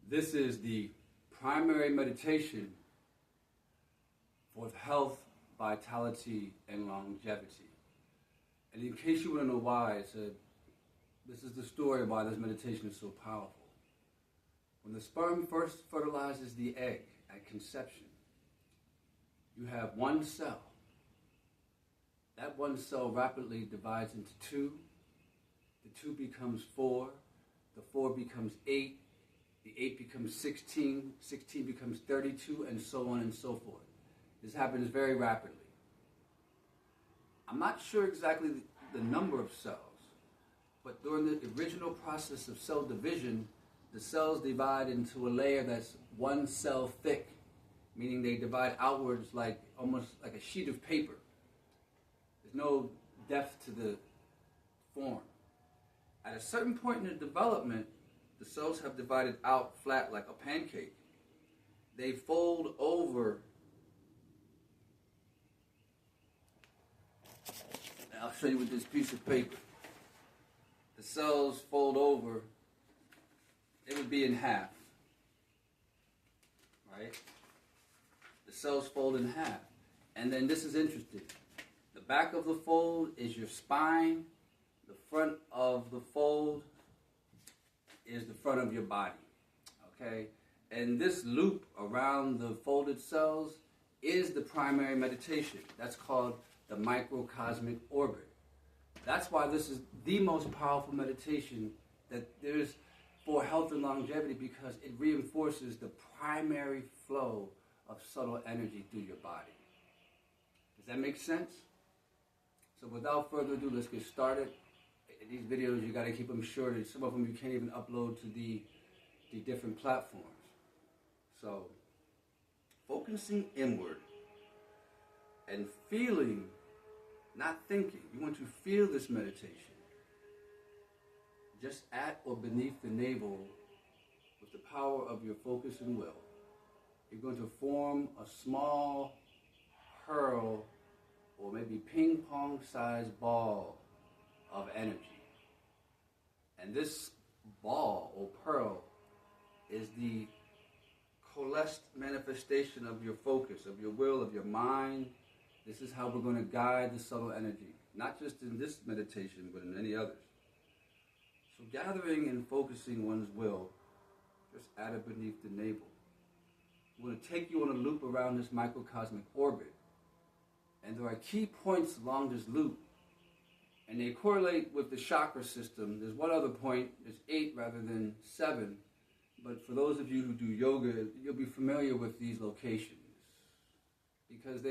This is the primary meditation for health, vitality, and longevity. And in case you want to know why, this is the story of why this meditation is so powerful. When the sperm first fertilizes the egg at conception, you have one cell. That one cell rapidly divides into two. The two becomes 4. The 4 becomes 8. The 8 becomes 16. 16 becomes 32, and so on and so forth. This happens very rapidly. I'm not sure exactly the number of cells, but during the original process of cell division, the cells divide into a layer that's one cell thick, meaning they divide outwards like almost like a sheet of paper. There's no depth to the form. At a certain point in the development, the cells have divided out flat like a pancake. They fold over. I'll show you with this piece of paper. The cells fold over. It would be in half, right? The cells fold in half. And then this is interesting. The back of the fold is your spine. The front of the fold is the front of your body, okay? And this loop around the folded cells is the primary meditation. That's called the microcosmic orbit. That's why this is the most powerful meditation that there's for health and longevity, because it reinforces the primary flow of subtle energy through your body. Does that make sense? So without further ado, let's get started. These videos, you got to keep them short. Some of them you can't even upload to the different platforms. So, focusing inward and feeling, not thinking. You want to feel this meditation just at or beneath the navel with the power of your focus and will. You're going to form a small pearl or maybe ping pong sized ball of energy. And this ball or pearl is the coalesced manifestation of your focus, of your will, of your mind. This is how we're going to guide the subtle energy, not just in this meditation, but in any others. So gathering and focusing one's will just at or beneath the navel. We're going to take you on a loop around this microcosmic orbit. And there are key points along this loop, and they correlate with the chakra system. There's one other point, there's 8 rather than 7, but for those of you who do yoga, you'll be familiar with these locations because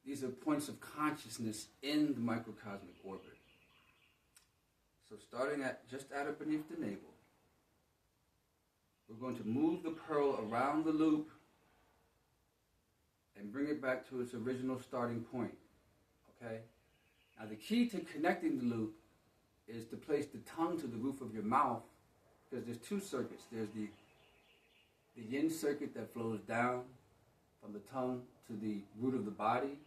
these are points of consciousness in the microcosmic orbit. So starting just at or beneath the navel, we're going to move the pearl around the loop and bring it back to its original starting point, okay? Now the key to connecting the loop is to place the tongue to the roof of your mouth, because there's 2 circuits. There's the yin circuit that flows down from the tongue to the root of the body,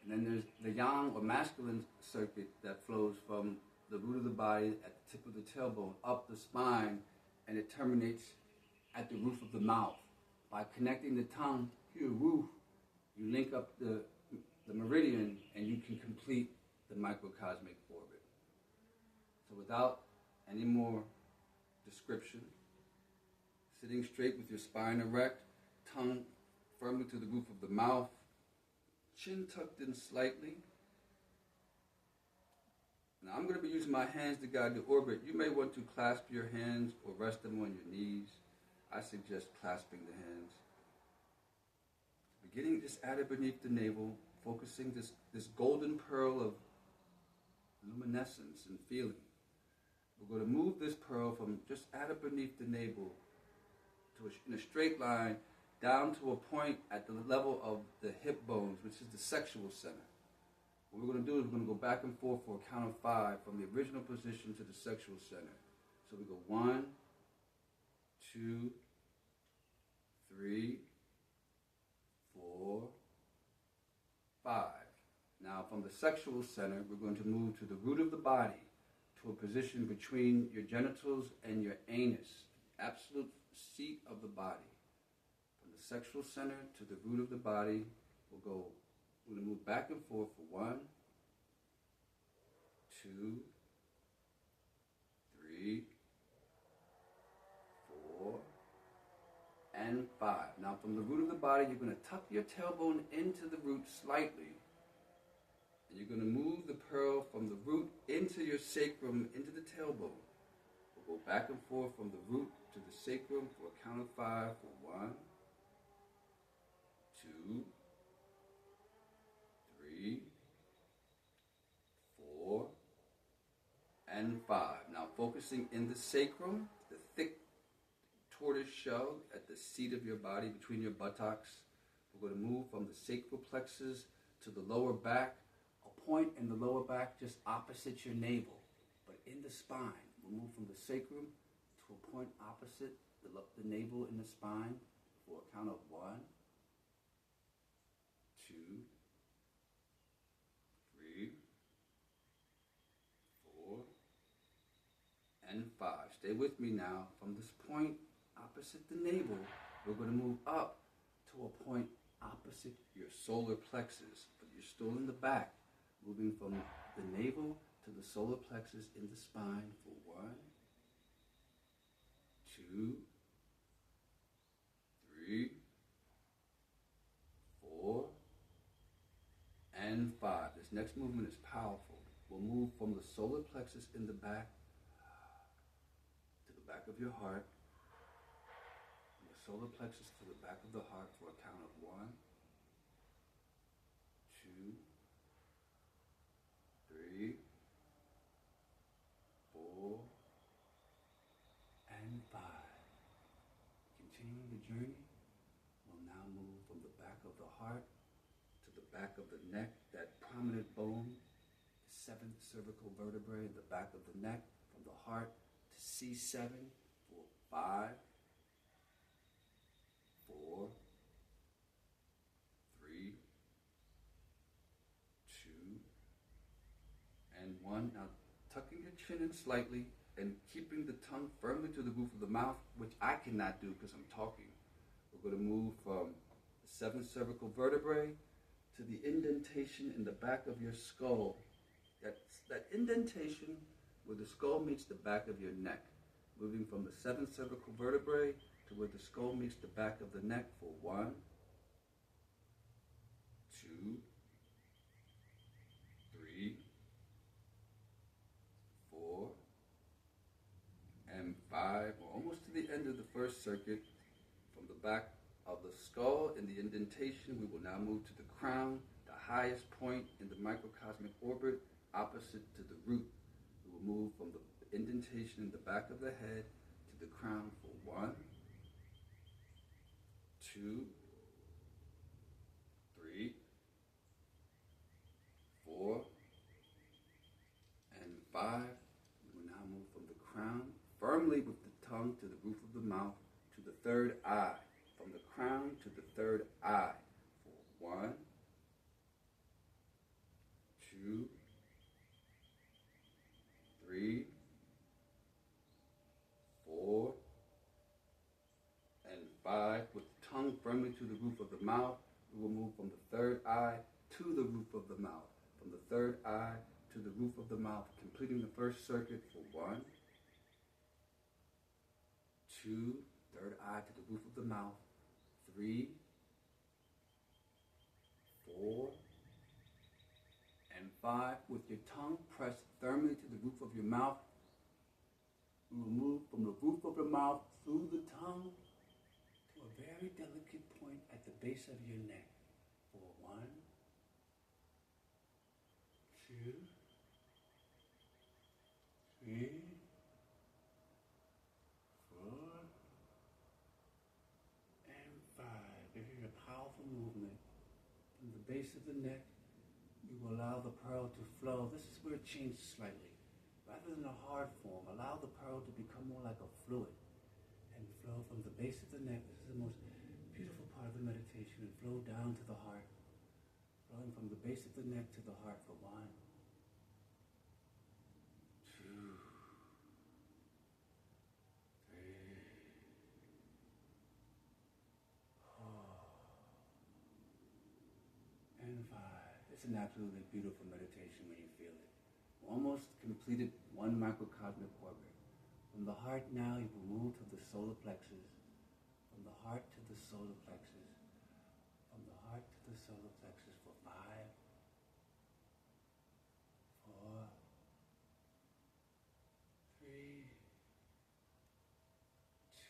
and then there's the yang or masculine circuit that flows from the root of the body at the tip of the tailbone up the spine, and it terminates at the roof of the mouth. By connecting the tongue to your roof, you link up the meridian and you can complete the microcosmic orbit. So without any more description, sitting straight with your spine erect, tongue firmly to the roof of the mouth, chin tucked in slightly. Now I'm going to be using my hands to guide the orbit. You may want to clasp your hands or rest them on your knees. I suggest clasping the hands. Beginning just at or beneath the navel, focusing this golden pearl of luminescence and feeling. We're going to move this pearl from just at or beneath the navel in a straight line down to a point at the level of the hip bones, which is the sexual center. What we're going to do is we're going to go back and forth for a count of 5 from the original position to the sexual center. So we go 1, 2, 3, 4, 5. Now from the sexual center, we're going to move to the root of the body, to a position between your genitals and your anus, absolute seat of the body. From the sexual center to the root of the body, we're going to move back and forth for 1, 2, 3, 4, and 5. Now from the root of the body, you're going to tuck your tailbone into the root slightly. And you're going to move the pearl from the root into your sacrum, into the tailbone. We'll go back and forth from the root to the sacrum for a count of 5 for 1, 2, 3, 4, and 5. Now focusing in the sacrum, the thick tortoise shell at the seat of your body between your buttocks. We're going to move from the sacral plexus to the lower back, a point in the lower back just opposite your navel, but in the spine. We'll move from the sacrum to a point opposite the navel in the spine for a count of 1, 2, 3, 4, and 5. Stay with me now. From this point opposite the navel, we're going to move up to a point opposite your solar plexus, but you're still in the back, moving from the navel to the solar plexus in the spine for 1, 2, 3, 4, and 5. This next movement is powerful. We'll move from the solar plexus in the back to the back of your heart, from the solar plexus to the back of the heart for a count of 1, 2, 3, 4, and 5. Continuing the journey, we'll now move from the back of the heart to the back of the neck, that prominent bone, the 7th cervical vertebrae in the back of the neck, from the heart to C7 for 5, 4, 3, 2, and 1. Now tucking your chin in slightly and keeping the tongue firmly to the roof of the mouth, which I cannot do because I'm talking. We're going to move from the 7th cervical vertebrae to the indentation in the back of your skull. That indentation where the skull meets the back of your neck. Moving from the 7th cervical vertebrae to where the skull meets the back of the neck for 1, 2, 3, 4, and 5. We're almost to the end of the first circuit. From the back of the skull in the indentation, we will now move to the crown, the highest point in the microcosmic orbit, opposite to the root. We will move from the indentation in the back of the head to the crown for 1, 2, 3, 4, and 5. We will now move from the crown, firmly with the tongue to the roof of the mouth, to the third eye. From the crown to the third eye for 1, 2, 3, 4, and 5. With the tongue firmly to the roof of the mouth, we will move from the third eye to the roof of the mouth. From the third eye to the roof of the mouth, completing the first circuit for 1, 2, third eye to the roof of the mouth, 3, 4, and 5. With your tongue pressed firmly to the roof of your mouth, we will move from the roof of the mouth through the tongue to a very delicate point at the base of your neck for 1, 2, 3, 4, and 5. This is a powerful movement. From the base of the neck, you will allow the pearl to flow. This is where it changes slightly. Rather than a hard form, allow the pearl to become more like a fluid and flow from the base of the neck. This is the most beautiful part of the meditation, and flow down to the heart, flowing from the base of the neck to the heart for 1, 2, 3, It's an absolutely beautiful meditation when you feel it. Almost completed one microcosmic orbit. From the heart now, you will move to the solar plexus. From the heart to the solar plexus. From the heart to the solar plexus for 5, 4, 3,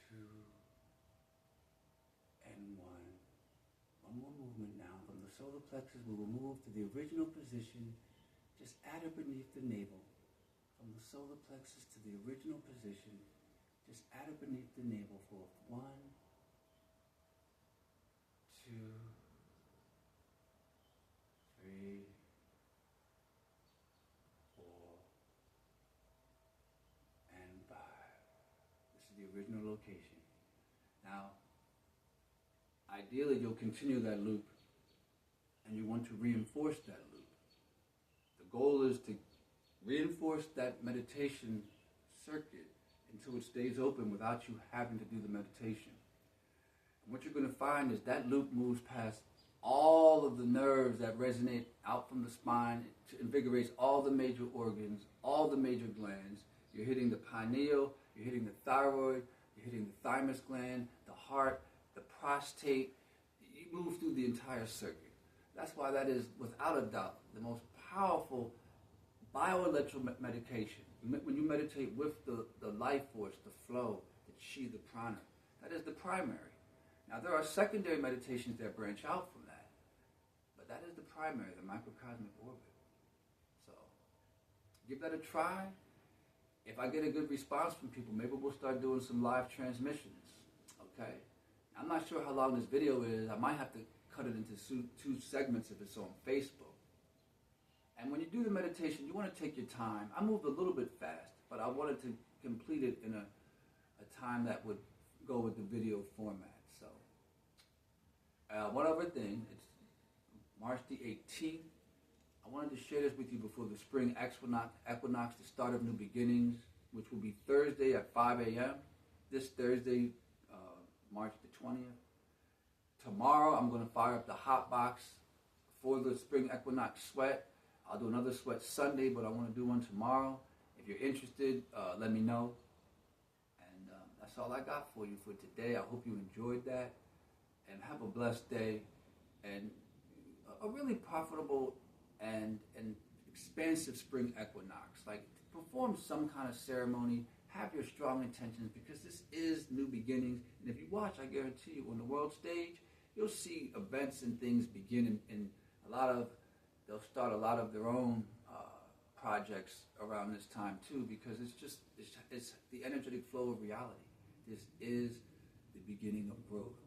2, and 1. One more movement now. From the solar plexus, we will move to the original position, just at or beneath the navel. From the solar plexus to the original position, just at or beneath the navel for 1, 2, 3, 4, and 5. This is the original location. Now, ideally, you'll continue that loop, and you want to reinforce that loop. The goal is to reinforce that meditation circuit until it stays open without you having to do the meditation. And what you're going to find is that loop moves past all of the nerves that resonate out from the spine. It invigorates all the major organs, all the major glands. You're hitting the pineal, you're hitting the thyroid, you're hitting the thymus gland, the heart, the prostate. You move through the entire circuit. That's why that is, without a doubt, the most powerful bioelectromedication. When you meditate with the life force, the flow, the chi, the prana, that is the primary. Now, there are secondary meditations that branch out from that, but that is the primary, the microcosmic orbit. So, give that a try. If I get a good response from people, maybe we'll start doing some live transmissions, okay? I'm not sure how long this video is. I might have to cut it into 2 segments if it's on Facebook. And when you do the meditation, you want to take your time. I moved a little bit fast, but I wanted to complete it in a time that would go with the video format. So, one other thing, it's March the 18th. I wanted to share this with you before the spring equinox, the start of new beginnings, which will be Thursday at 5 a.m. This Thursday, March the 20th. Tomorrow, I'm going to fire up the hot box for the spring equinox sweat. I'll do another sweat Sunday, but I want to do one tomorrow. If you're interested, let me know. And that's all I got for you for today. I hope you enjoyed that. And have a blessed day. And a really profitable and expansive spring equinox. Like, perform some kind of ceremony. Have your strong intentions, because this is new beginnings. And if you watch, I guarantee you, on the world stage, you'll see events and things begin in a lot of... They'll start a lot of their own projects around this time too, because it's the energetic flow of reality. This is the beginning of growth.